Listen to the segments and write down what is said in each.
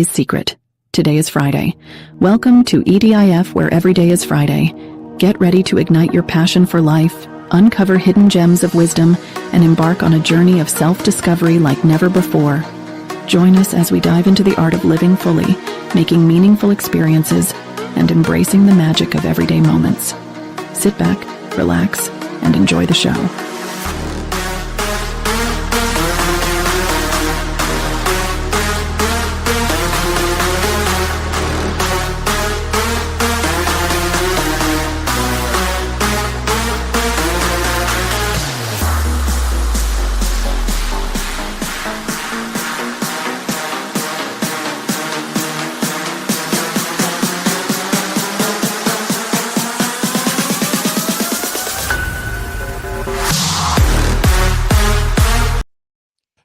today's secret. Today is Friday. Welcome to EDIF, where every day is Friday. Get ready to ignite your passion for life, uncover hidden gems of wisdom, and embark on a journey of self-discovery like never before. Join us as we dive into the art of living fully, making meaningful experiences, and embracing the magic of everyday moments. Sit back, relax, and enjoy the show.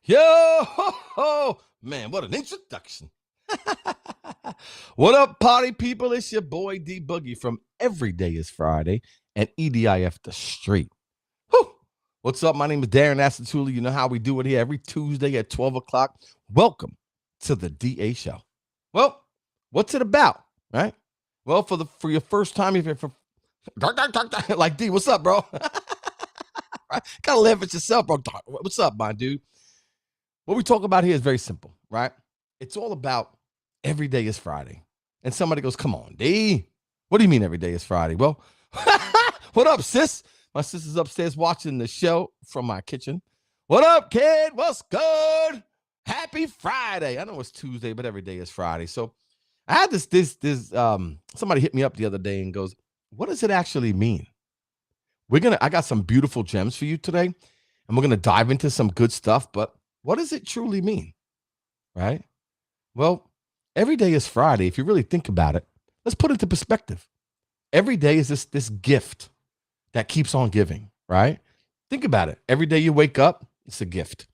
Yo, ho, ho. Man, what an introduction. What up, party people? It's your boy D Boogie from Every Day is Friday and EDIF The Street. Whew. What's up? My name is Darren Asatuli. You know how we do it here every Tuesday at 12 o'clock. Welcome to the DA Show. Well, what's it about, right? Well, for your first time, if you're like D, what's up, bro? Right? Gotta laugh at yourself, bro. What's up, my dude? What we talk about here is very simple, right? It's all about every day is Friday. And somebody goes, come on, D. What do you mean every day is Friday? Well, what up, sis? My sister's upstairs watching the show from my kitchen. What up, kid? What's good? Happy Friday. I know it's Tuesday, but every day is Friday. So I had this somebody hit me up the other day and goes, what does it actually mean? I got some beautiful gems for you today, and we're going to dive into some good stuff, but what does it truly mean, right? Well, every day is Friday. If you really think about it, let's put it into perspective. Every day is this gift that keeps on giving, right? Think about it. Every day you wake up, it's a gift.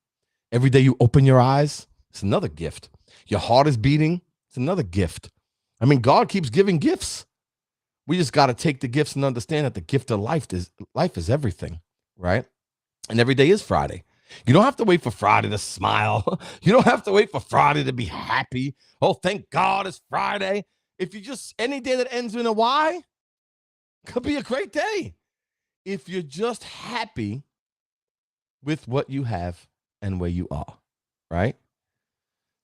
Every day you open your eyes, it's another gift. Your heart is beating, it's another gift. I mean, God keeps giving gifts. We just got to take the gifts and understand that the gift of life is everything, right? And every day is Friday. You don't have to wait for Friday to smile. You don't have to wait for Friday to be happy. Oh, thank God it's Friday. If you just, any day that ends in a Y could be a great day. If you're just happy with what you have and where you are, right?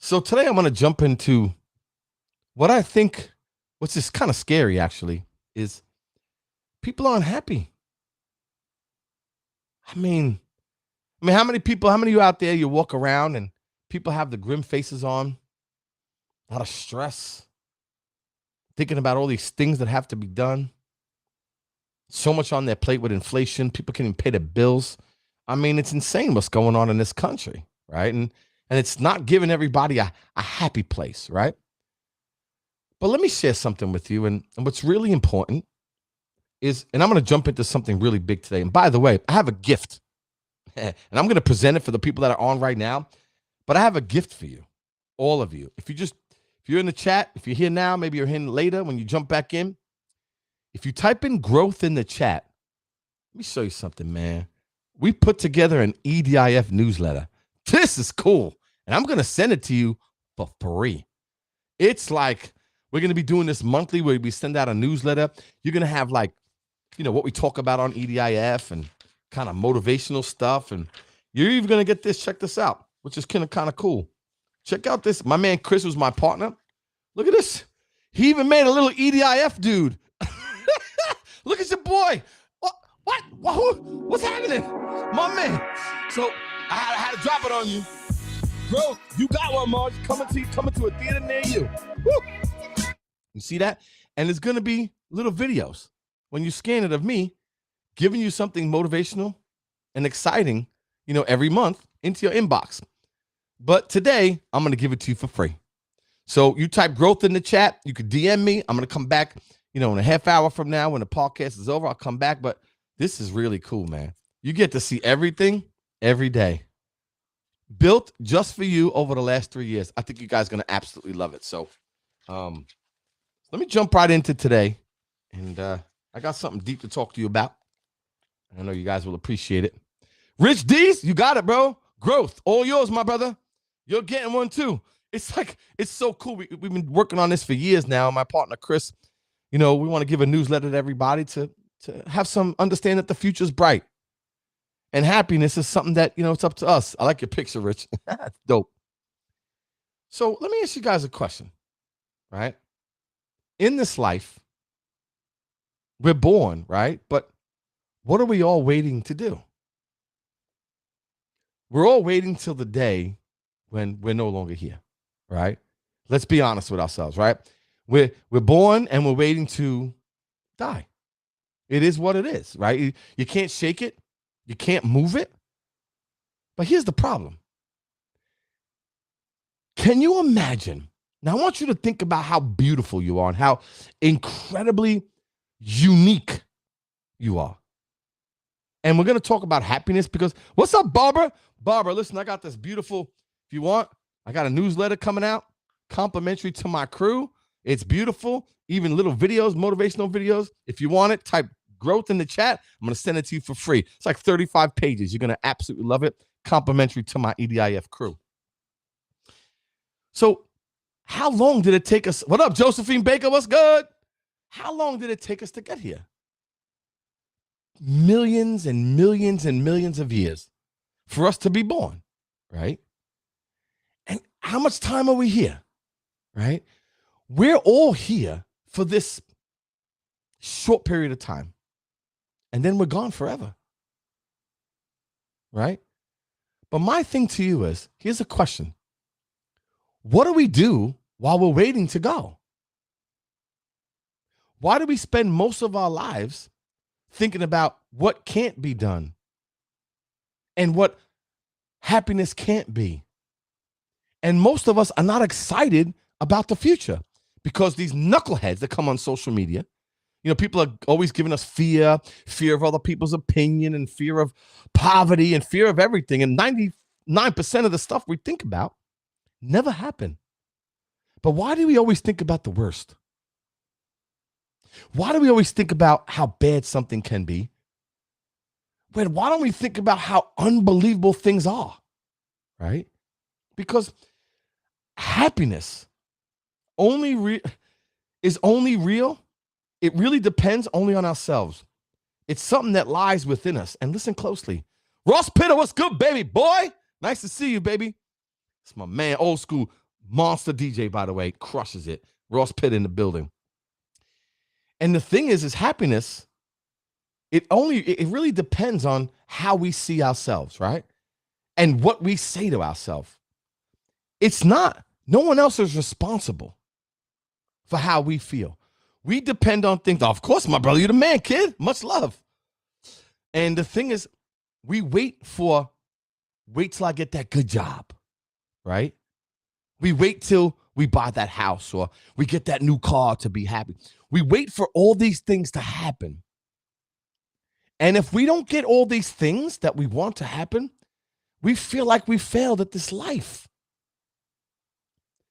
So today I'm going to jump into what I think, what's just kind of scary actually, is people aren't happy. I mean, how many of you out there, you walk around and people have the grim faces on, a lot of stress, thinking about all these things that have to be done, so much on their plate with inflation, people can't even pay their bills. I mean, it's insane what's going on in this country, right? And it's not giving everybody a happy place, right? But let me share something with you, and what's really important is, and I'm going to jump into something really big today, and by the way, I have a gift. And I'm going to present it for the people that are on right now. But I have a gift for you, all of you. If you're in the chat, if you're here now, maybe you're here later when you jump back in. If you type in growth in the chat, let me show you something, man. We put together an EDIF newsletter. This is cool. And I'm going to send it to you for free. It's like we're going to be doing this monthly where we send out a newsletter. You're going to have what we talk about on EDIF and kind of motivational stuff, and you're even gonna get this. Check this out, which is kind of cool. Check out this. My man Chris was my partner. Look at this. He even made a little EDIF dude. Look at your boy. What's happening, my man? So I had to drop it on you, bro. You got one, Marge. Coming to a theater near you. Woo. You see that? And it's gonna be little videos when you scan it of me giving you something motivational and exciting, every month into your inbox. But today, I'm going to give it to you for free. So you type growth in the chat. You could DM me. I'm going to come back, in a half hour from now when the podcast is over. I'll come back. But this is really cool, man. You get to see everything every day. Built just for you over the last 3 years. I think you guys are going to absolutely love it. So let me jump right into today. And I got something deep to talk to you about. I know you guys will appreciate it. Rich D's, you got it, bro. Growth, all yours, my brother. You're getting one too. it's so cool. We've been working on this for years now. My partner Chris, we want to give a newsletter to everybody to have some understand that the future is bright, and happiness is something that it's up to us. I like your picture, Rich. That's dope. So let me ask you guys a question, right? In this life, we're born, right? But what are we all waiting to do? We're all waiting till the day when we're no longer here, right? Let's be honest with ourselves, right? We're born and we're waiting to die. It is what it is, right? You can't shake it. You can't move it. But here's the problem. Can you imagine? Now, I want you to think about how beautiful you are and how incredibly unique you are. And we're going to talk about happiness because what's up, Barbara? Barbara, listen, I got this beautiful, if you want, I got a newsletter coming out, complimentary to my crew. It's beautiful, even little videos, motivational videos. If you want it, type growth in the chat. I'm going to send it to you for free. It's like 35 pages. You're going to absolutely love it. Complimentary to my EDIF crew. So how long did it take us? What up, Josephine Baker? What's good? How long did it take us to get here? Millions and millions and millions of years for us to be born, right? And how much time are we here, right? We're all here for this short period of time, and then we're gone forever, right? But my thing to you is, here's a question. What do we do while we're waiting to go? Why do we spend most of our lives thinking about what can't be done and what happiness can't be? And most of us are not excited about the future because these knuckleheads that come on social media, people are always giving us fear of other people's opinion and fear of poverty and fear of everything. And 99% of the stuff we think about never happened. But why do we always think about the worst? Why do we always think about how bad something can be? Why don't we think about how unbelievable things are, right? Because happiness is only real. It really depends only on ourselves. It's something that lies within us. And listen closely. Ross Pitter, what's good, baby boy? Nice to see you, baby. It's my man, old school monster DJ, by the way, crushes it. Ross Pitt in the building. And the thing is happiness, it really depends on how we see ourselves, right? And what we say to ourselves. No one else is responsible for how we feel. We depend on things. Of course, my brother, you're the man, kid. Much love. And the thing is, we wait till I get that good job, right? We wait till we buy that house or we get that new car to be happy. We wait for all these things to happen. And if we don't get all these things that we want to happen, we feel like we failed at this life.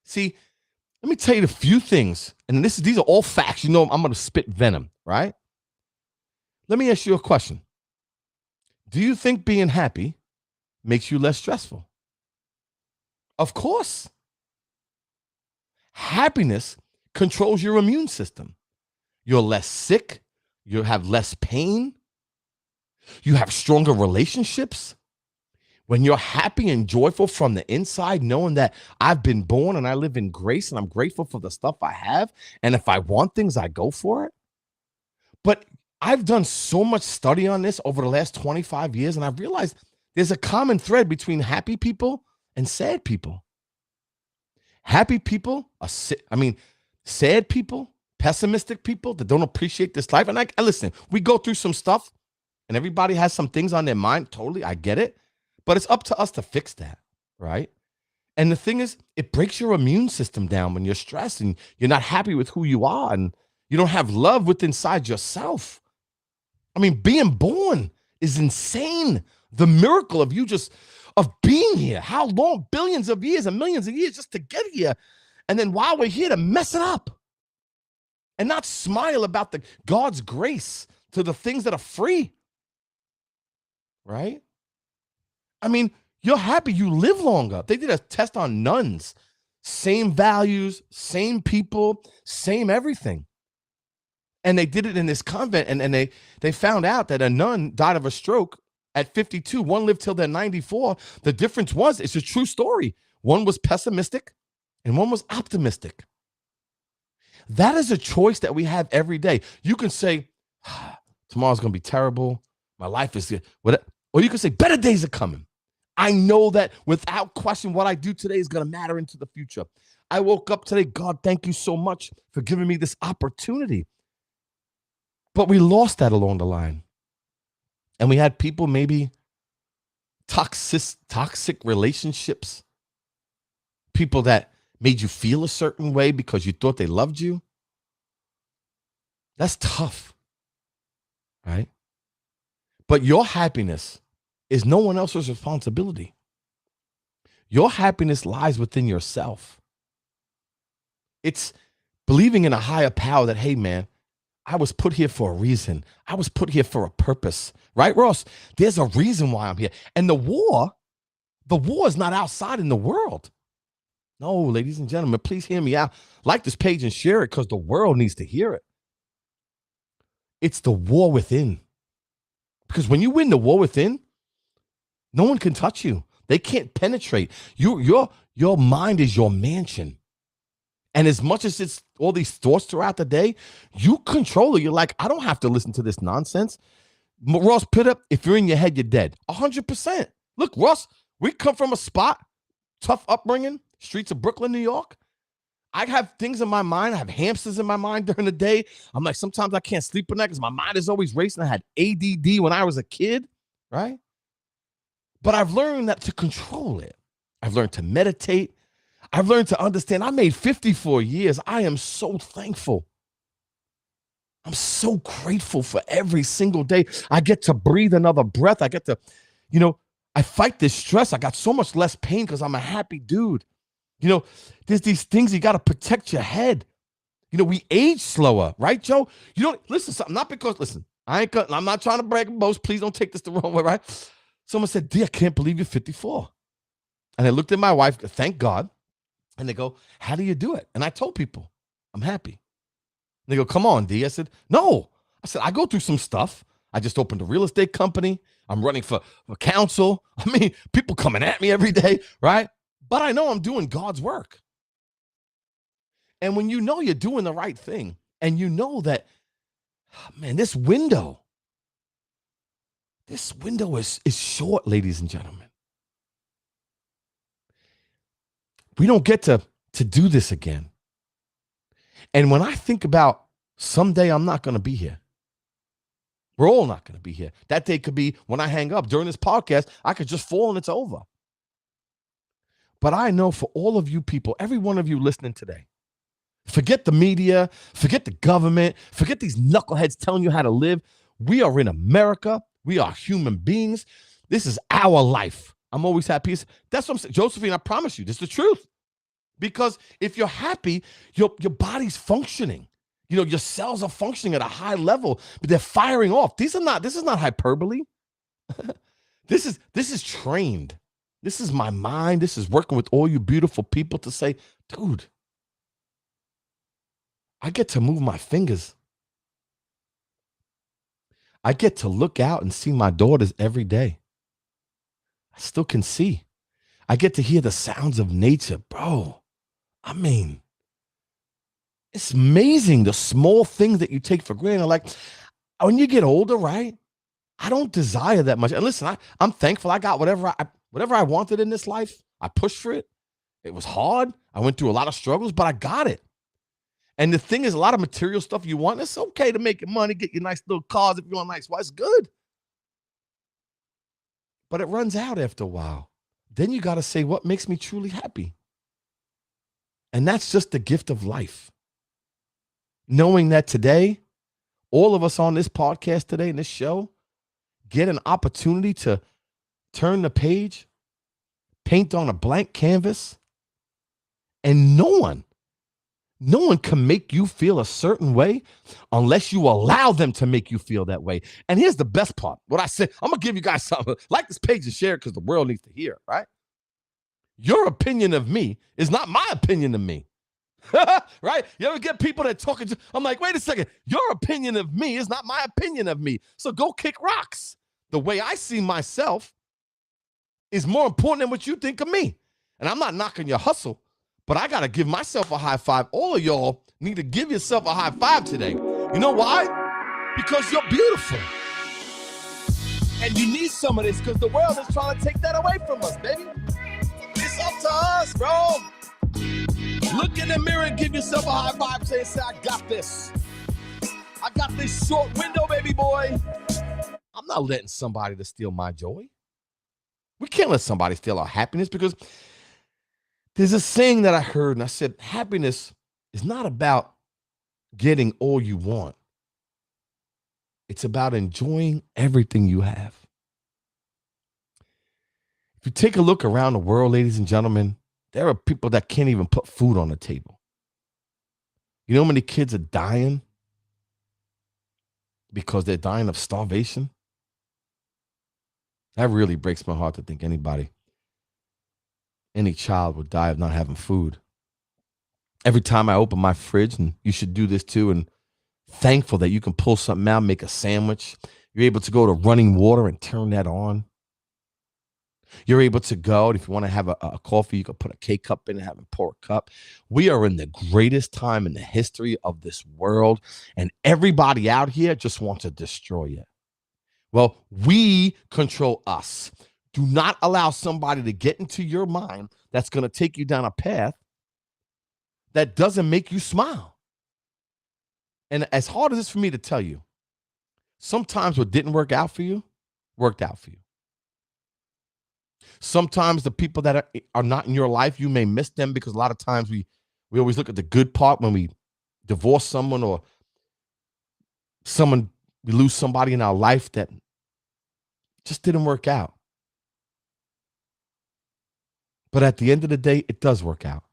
See, let me tell you a few things. And these are all facts. I'm going to spit venom, right? Let me ask you a question. Do you think being happy makes you less stressful? Of course. Happiness controls your immune system. You're less sick. You have less pain. You have stronger relationships. When you're happy and joyful from the inside, knowing that I've been born and I live in grace and I'm grateful for the stuff I have. And if I want things, I go for it. But I've done so much study on this over the last 25 years, and I've realized there's a common thread between happy people and sad people. Happy people are sad people, pessimistic people that don't appreciate this life. And I listen, we go through some stuff and everybody has some things on their mind. Totally, I get it. But it's up to us to fix that, right? And the thing is, it breaks your immune system down when you're stressed and you're not happy with who you are and you don't have love within inside yourself. Being born is insane. The miracle of of being here. How long? Billions of years and millions of years just to get here. And then while we're here to mess it up and not smile about God's grace to the things that are free, right? You're happy you live longer. They did a test on nuns. same values, same people, same everything. And they did it in this convent, and they found out that a nun died of a stroke at 52. One lived till they're 94. The difference was, it's a true story. One was pessimistic and one was optimistic. That is a choice that we have every day. You can say, tomorrow's going to be terrible. My life is good. Or you can say, better days are coming. I know that without question, what I do today is going to matter into the future. I woke up today. God, thank you so much for giving me this opportunity. But we lost that along the line. And we had people, maybe toxic relationships, people that made you feel a certain way because you thought they loved you. That's tough, right? But your happiness is no one else's responsibility. Your happiness lies within yourself. It's believing in a higher power that, hey, man, I was put here for a reason. I was put here for a purpose, right, Ross? There's a reason why I'm here. And the war is not outside in the world. No, ladies and gentlemen, please hear me out. Like this page and share it because the world needs to hear it. It's the war within. Because when you win the war within, no one can touch you. They can't penetrate. Your mind is your mansion. And as much as it's all these thoughts throughout the day, you control it. You're like, I don't have to listen to this nonsense. Ross, put up, if you're in your head, you're dead. 100%. Look, Ross, we come from a spot, tough upbringing, streets of Brooklyn, New York. I have things in my mind. I have hamsters in my mind during the day. I'm like, sometimes I can't sleep at night because my mind is always racing. I had ADD when I was a kid, right? But I've learned that to control it. I've learned to meditate. I've learned to understand. I made 54 years. I am so thankful. I'm so grateful for every single day. I get to breathe another breath. I get to, I fight this stress. I got so much less pain because I'm a happy dude. There's these things you got to protect your head. We age slower, right, Joe? You don't listen. Something not because I'm not trying to brag and boast. Please don't take this the wrong way, right? Someone said, "D, I can't believe you're 54." And I looked at my wife. Thank God. And they go, "How do you do it?" And I told people, "I'm happy." And they go, "Come on, D." I said, "No." I said, "I go through some stuff. I just opened a real estate company. I'm running for council. I mean, people coming at me every day, right? But I know I'm doing God's work." And when you know you're doing the right thing, and you know that, man, this window is short, ladies and gentlemen. We don't get to do this again. And when I think about someday I'm not going to be here, we're all not going to be here. That day could be when I hang up during this podcast, I could just fall and it's over. But I know for all of you people, every one of you listening today, forget the media, forget the government, forget these knuckleheads telling you how to live. We are in America. We are human beings. This is our life. I'm always happy. That's what I'm saying. Josephine, I promise you, this is the truth. Because if you're happy, your body's functioning. Your cells are functioning at a high level, but they're firing off. This is not hyperbole. This is trained. This is my mind. This is working with all you beautiful people to say, dude, I get to move my fingers. I get to look out and see my daughters every day. I still can see. I get to hear the sounds of nature, bro. I mean, it's amazing the small things that you take for granted. Like when you get older, right? I don't desire that much. And listen, I'm thankful I got whatever I wanted in this life. I pushed for it. It was hard. I went through a lot of struggles, but I got it. And the thing is, a lot of material stuff you want, it's okay to make your money, get your nice little cars if you want nice. Well, it's good. But it runs out after a while. Then you got to say, what makes me truly happy? And that's just the gift of life. Knowing that today, all of us on this podcast today, in this show, get an opportunity to turn the page, paint on a blank canvas, and no one can make you feel a certain way unless you allow them to make you feel that way. And here's the best part. What I said, I'm going to give you guys something. Like this page and share it because the world needs to hear it, right? Your opinion of me is not my opinion of me. Right? You ever get people that talking to, I'm like, wait a second, your opinion of me is not my opinion of me. So go kick rocks. The way I see myself is more important than what you think of me. And I'm not knocking your hustle, but I got to give myself a high five. All of y'all need to give yourself a high five today. You know why? Because you're beautiful. And you need some of this because the world is trying to take that away from us, baby. It's up to us, bro. Look in the mirror and give yourself a high five. Say, I got this. I got this short window, baby boy. I'm not letting somebody to steal my joy. We can't let somebody steal our happiness because there's a saying that I heard and I said, happiness is not about getting all you want. It's about enjoying everything you have. If you take a look around the world, ladies and gentlemen, there are people that can't even put food on the table. You know how many kids are dying because they're dying of starvation? That really breaks my heart to think any child would die of not having food. Every time I open my fridge, and you should do this too, and thankful that you can pull something out, make a sandwich. You're able to go to running water and turn that on. You're able to go, and if you want to have a coffee, you can put a K-cup in and have a pour a cup. We are in the greatest time in the history of this world, and everybody out here just wants to destroy it. Well, we control us. Do not allow somebody to get into your mind that's going to take you down a path that doesn't make you smile. And as hard as it's for me to tell you, sometimes what didn't work out for you, worked out for you. Sometimes the people that are not in your life, you may miss them because a lot of times we always look at the good part when we divorce someone or we lose somebody in our life that just didn't work out. But at the end of the day, it does work out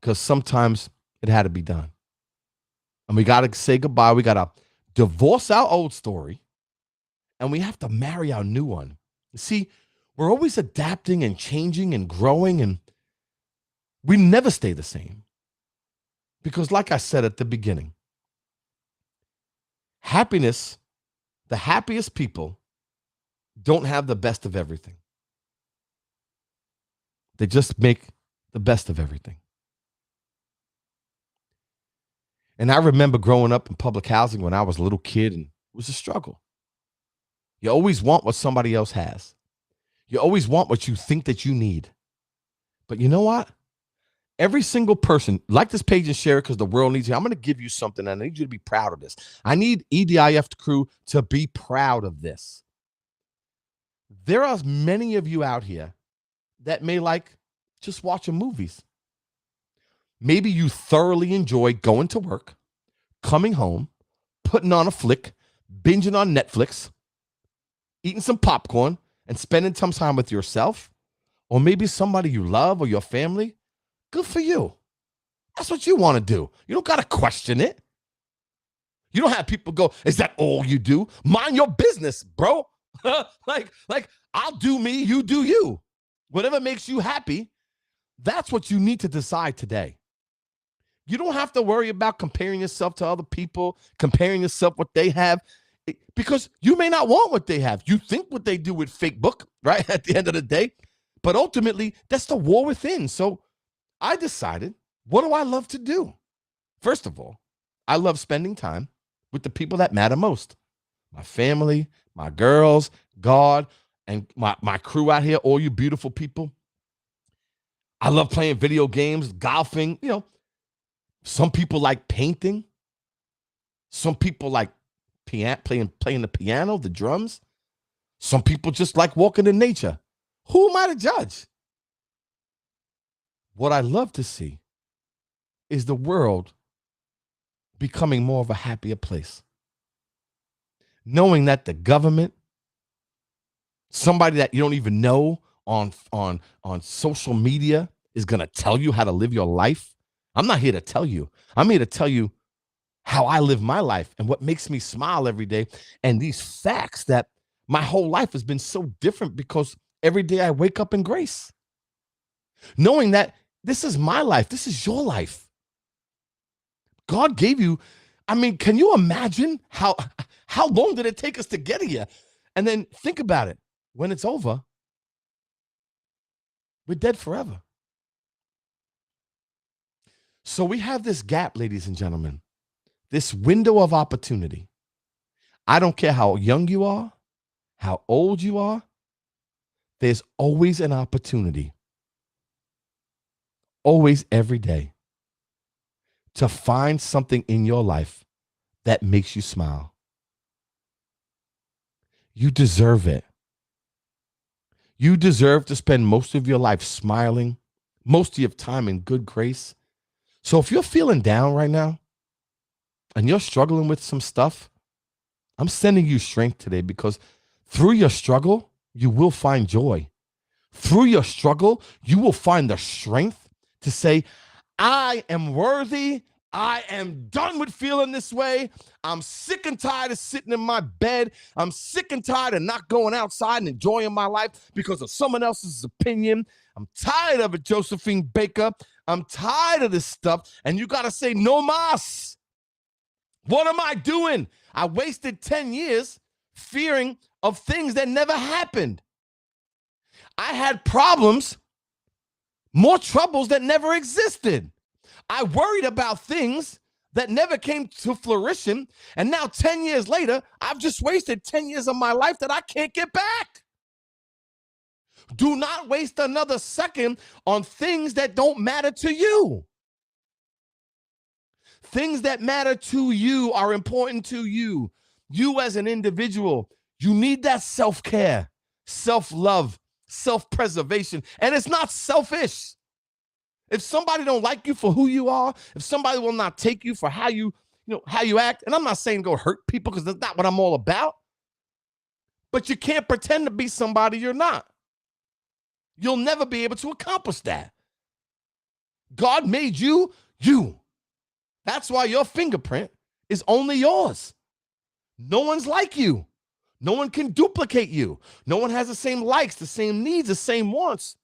because sometimes it had to be done. And we got to say goodbye. We got to divorce our old story and we have to marry our new one. See, we're always adapting and changing and growing, and we never stay the same. Because like I said at the beginning, happiness, the happiest people don't have the best of everything. They just make the best of everything. And I remember growing up in public housing when I was a little kid, and it was a struggle. You always want what somebody else has. You always want what you think that you need. But you know what? Every single person, like this page and share it because the world needs you. I'm going to give you something. And I need you to be proud of this. I need EDIF crew to be proud of this. There are many of you out here that may like just watching movies. Maybe you thoroughly enjoy going to work, coming home, putting on a flick, binging on Netflix, eating some popcorn, and spending some time with yourself, or maybe somebody you love or your family. Good for you. That's what you want to do. You don't got to question it. You don't have people go, is that all you do? Mind your business, bro. like I'll do me, you do you. Whatever makes you happy, that's what you need to decide today. You don't have to worry about comparing yourself to other people, comparing yourself what they have, because you may not want what they have. You think what they do with Facebook, right, at the end of the day. But ultimately, that's the war within. So I decided, what do I love to do? First of all, I love spending time with the people that matter most. My family, my girls, God, and my crew out here, all you beautiful people. I love playing video games, golfing. You know, some people like painting. Some people like playing the piano, the drums. Some people just like walking in nature. Who am I to judge? What I love to see is the world becoming more of a happier place. Knowing that the government, somebody that you don't even know on social media is going to tell you how to live your life. I'm not here to tell you. I'm here to tell you how I live my life and what makes me smile every day. And these facts that my whole life has been so different because every day I wake up in grace. Knowing that this is my life, this is your life. God gave you, I mean, can you imagine how long did it take us to get here? And then think about it. When it's over, we're dead forever. So we have this gap, ladies and gentlemen, this window of opportunity. I don't care how young you are, how old you are, there's always an opportunity, always every day, to find something in your life that makes you smile. You deserve it. You deserve to spend most of your life smiling, most of your time in good grace. So if you're feeling down right now and you're struggling with some stuff, I'm sending you strength today, because through your struggle, you will find joy. Through your struggle, you will find the strength to say, I am worthy. I am done with feeling this way. I'm sick and tired of sitting in my bed. I'm sick and tired of not going outside and enjoying my life because of someone else's opinion. I'm tired of it, Josephine Baker. I'm tired of this stuff. And you got to say, no mas. What am I doing? I wasted 10 years fearing of things that never happened. I had problems, more troubles that never existed. I worried about things that never came to fruition. And now 10 years later, I've just wasted 10 years of my life that I can't get back. Do not waste another second on things that don't matter to you. Things that matter to you are important to you. You as an individual, you need that self-care, self-love, self-preservation. And it's not selfish. If somebody don't like you for who you are, if somebody will not take you for how you act, and I'm not saying go hurt people, because that's not what I'm all about, but you can't pretend to be somebody you're not. You'll never be able to accomplish that. God made you, you. That's why your fingerprint is only yours. No one's like you. No one can duplicate you. No one has the same likes, the same needs, the same wants.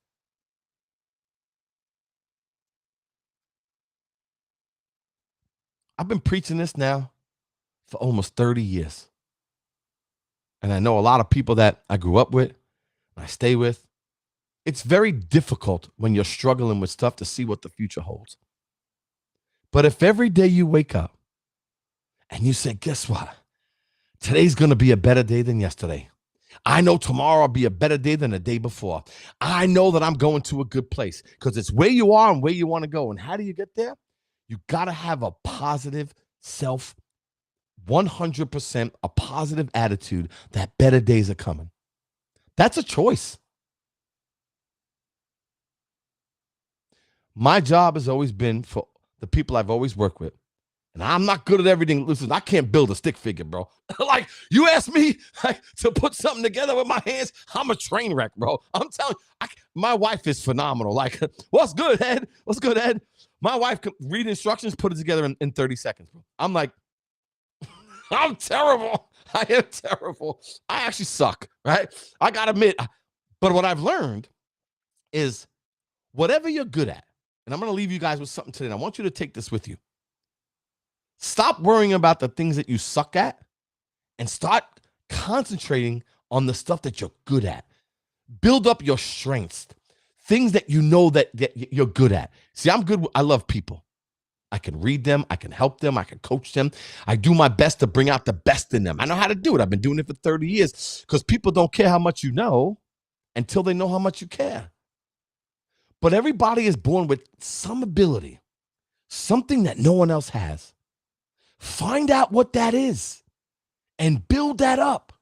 I've been preaching this now for almost 30 years. And I know a lot of people that I grew up with, I stay with. It's very difficult when you're struggling with stuff to see what the future holds. But if every day you wake up and you say, guess what? Today's going to be a better day than yesterday. I know tomorrow will be a better day than the day before. I know that I'm going to a good place, because it's where you are and where you want to go. And how do you get there? You got to have a positive self, 100% a positive attitude that better days are coming. That's a choice. My job has always been, for the people I've always worked with, and I'm not good at everything. Listen, I can't build a stick figure, bro. Like, you ask me to put something together with my hands, I'm a train wreck, bro. I'm telling you, my wife is phenomenal. Like, what's good, Ed? What's good, Ed? My wife can read instructions, put it together in 30 seconds, bro. I'm like, I'm terrible. I am terrible. I actually suck, right? I got to admit. But what I've learned is whatever you're good at, and I'm going to leave you guys with something today, and I want you to take this with you. Stop worrying about the things that you suck at and start concentrating on the stuff that you're good at. Build up your strengths, things that you know that you're good at. See, I'm good. I love people. I can read them. I can help them. I can coach them. I do my best to bring out the best in them. I know how to do it. I've been doing it for 30 years, because people don't care how much you know until they know how much you care. But everybody is born with some ability, something that no one else has. Find out what that is and build that up.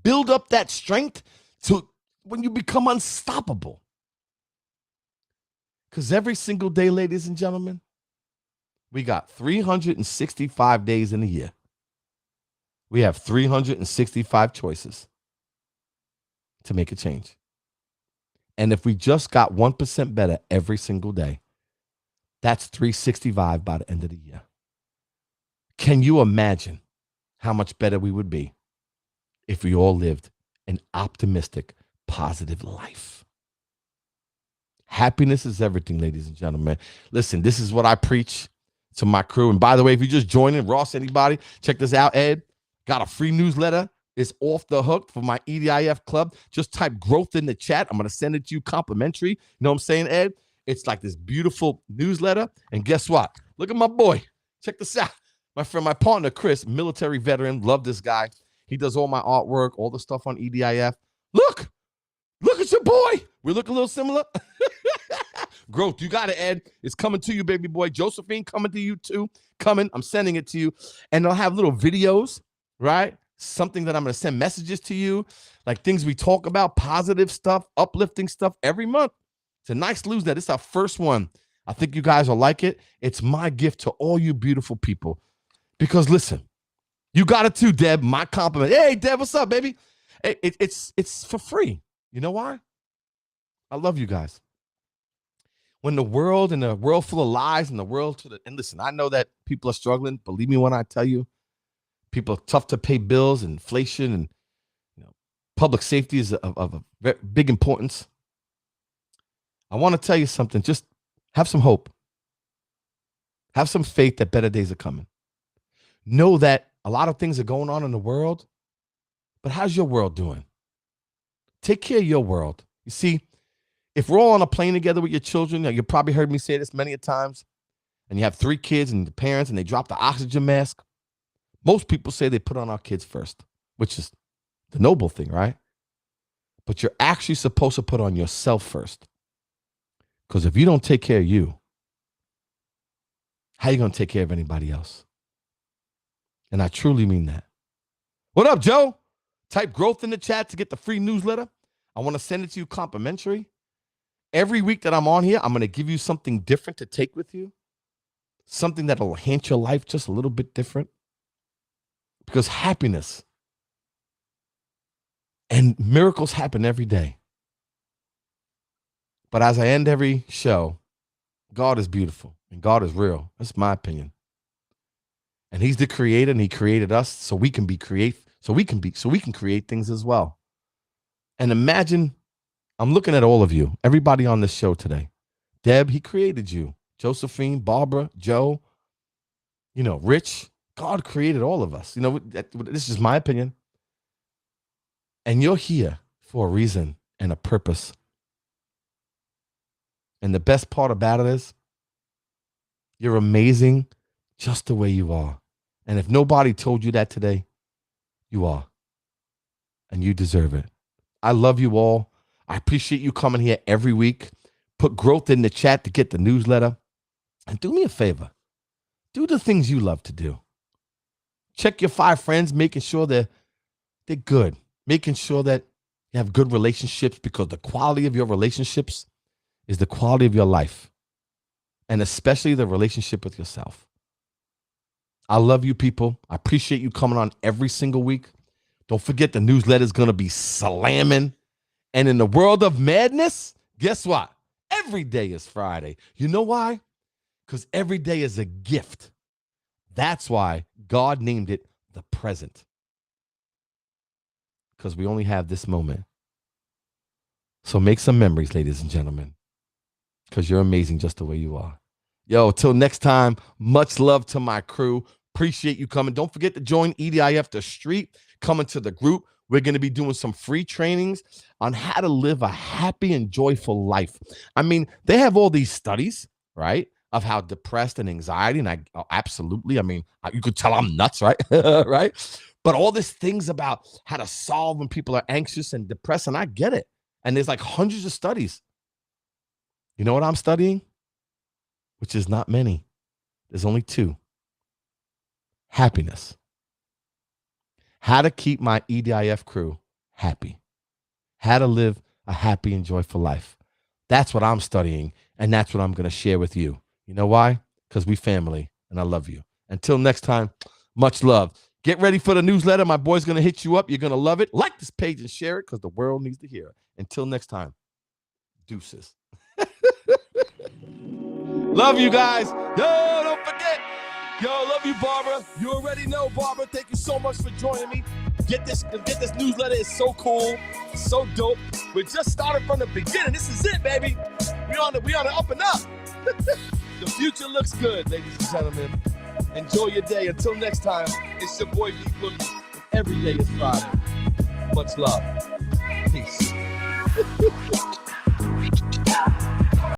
Build up that strength to when you become unstoppable. Because every single day, ladies and gentlemen, we got 365 days in a year. We have 365 choices to make a change. And if we just got 1% better every single day, that's 365 by the end of the year. Can you imagine how much better we would be if we all lived an optimistic, positive life? Happiness is everything, ladies and gentlemen. Listen, this is what I preach to my crew. And by the way, if you just joining, Ross, anybody, check this out, Ed. Got a free newsletter. It's off the hook for my EDIF club. Just type growth in the chat. I'm going to send it to you complimentary. You know what I'm saying, Ed? It's like this beautiful newsletter. And guess what? Look at my boy. Check this out. My friend, my partner, Chris, military veteran. Love this guy. He does all my artwork, all the stuff on EDIF. Look at your boy. We look a little similar. Growth, you got it, Ed. It's coming to you, baby boy. Josephine, coming to you too. Coming. I'm sending it to you. And they'll have little videos, right? Something that I'm going to send messages to you, like things we talk about, positive stuff, uplifting stuff every month. It's a nice newsletter. It's our first one. I think you guys will like it. It's my gift to all you beautiful people. Because listen, you got it too, Deb. My compliment. Hey, Deb, what's up, baby? It's for free. You know why? I love you guys. When the world and the world full of lies and the world and listen, I know that people are struggling. Believe me when I tell you, people are tough to pay bills, inflation, and public safety is of a very big importance. I want to tell you something. Just have some hope. Have some faith that better days are coming. Know that a lot of things are going on in the world, but how's your world doing? Take care of your world. You see, if we're all on a plane together with your children, you probably heard me say this many a times, and you have 3 kids and the parents, and they drop the oxygen mask. Most people say they put on our kids first, which is the noble thing, right? But you're actually supposed to put on yourself first. Because if you don't take care of you, how are you going to take care of anybody else? And I truly mean that. What up, Joe? Type growth in the chat to get the free newsletter. I want to send it to you complimentary. Every week that I'm on here, I'm going to give you something different to take with you. Something that will enhance your life just a little bit different. Because happiness and miracles happen every day. But as I end every show, God is beautiful and God is real. That's my opinion. And he's the creator, and he created us so we can create things as well. And imagine, I'm looking at all of you, everybody on this show today. Deb, he created you. Josephine, Barbara, Joe, Rich. God created all of us. This is my opinion. And you're here for a reason and a purpose. And the best part about it is you're amazing just the way you are. And if nobody told you that today, you are. And you deserve it. I love you all. I appreciate you coming here every week. Put growth in the chat to get the newsletter. And do me a favor. Do the things you love to do. Check your 5 friends, making sure they're good. Making sure that you have good relationships, because the quality of your relationships is the quality of your life. And especially the relationship with yourself. I love you, people. I appreciate you coming on every single week. Don't forget, the newsletter is going to be slamming. And in the world of madness, guess what? Every day is Friday. You know why? Because every day is a gift. That's why God named it the present. Because we only have this moment. So make some memories, ladies and gentlemen. Because you're amazing just the way you are. Yo, till next time, much love to my crew. Appreciate you coming. Don't forget to join EDIF The Street. Coming to the group. We're going to be doing some free trainings on how to live a happy and joyful life. I mean, they have all these studies, right, of how depressed and anxiety, and absolutely, I mean, you could tell I'm nuts, right? Right? But all these things about how to solve when people are anxious and depressed, and I get it. And there's like hundreds of studies. You know what I'm studying? Which is not many. There's only 2. Happiness. How to keep my EDIF crew happy. How to live a happy and joyful life. That's what I'm studying, and that's what I'm going to share with you. You know why? Because we family, and I love you. Until next time, much love. Get ready for the newsletter. My boy's going to hit you up. You're going to love it. Like this page and share it, because the world needs to hear it. Until next time, deuces. Love you guys. Yo, don't forget. Yo, love you, Barbara. You already know, Barbara. Thank you so much for joining me. Get this newsletter. It's so cool, so dope. We just started from the beginning. This is it, baby. We on the up and up. The future looks good, ladies and gentlemen. Enjoy your day. Until next time, it's your boy B Boogie. Every day is Friday. Much love. Peace.